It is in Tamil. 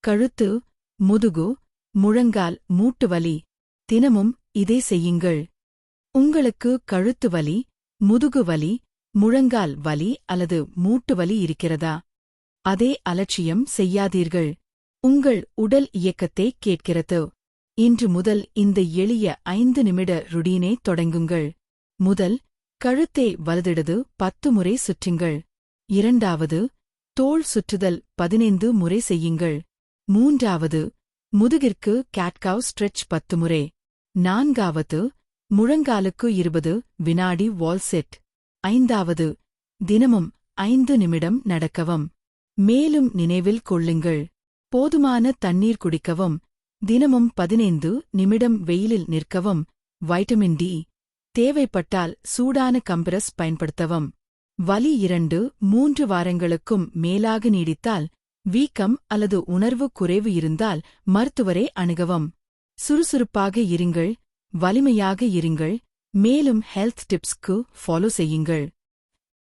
கழுத்து, முதுகு, முழங்கால் மூட்டு வலி. தினமும் இதே செய்யுங்கள். உங்களுக்கு கழுத்து வலி, முதுகு வலி, முழங்கால் வலி அல்லது மூட்டு வலி இருக்கிறதா? அதே அலட்சியம் செய்யாதீர்கள். உங்கள் உடல் இயக்கத்தை கேட்கிறது. இன்று முதல் இந்த எளிய 5 நிமிட ருடீனை தொடங்குங்கள். முதல், கழுத்தை வலதிடது 10 முறை சுற்றுங்கள். இரண்டாவது, தோள் சுற்றுதல் 15 முறை செய்யுங்கள். மூன்றாவது, முதுகிற்கு கேட்கவ் ஸ்ட்ரெச் 10 முறை. நான்காவது, முழங்காலுக்கு 20 வினாடி வால் செட். ஐந்தாவது, தினமும் 5 நிமிடம் நடக்கவும். மேலும் நினைவில் கொள்ளுங்கள், போதுமான தண்ணீர் குடிக்கவும். தினமும் 15 நிமிடம் வெயிலில் நிற்கவும். வைட்டமின் டி தேவைப்பட்டால் சூடான கம்பிரஸ் பயன்படுத்தவும். வலி 2-3 வாரங்களுக்கும் மேலாக நீடித்தால், வீக்கம் அல்லது உணர்வு குறைவு இருந்தால் மருத்துவரை அணுகவும். சுறுசுறுப்பாக இருங்கள், வலிமையாக இருங்கள். மேலும் ஹெல்த் டிப்ஸ்க்கு ஃபாலோ செய்யுங்கள்.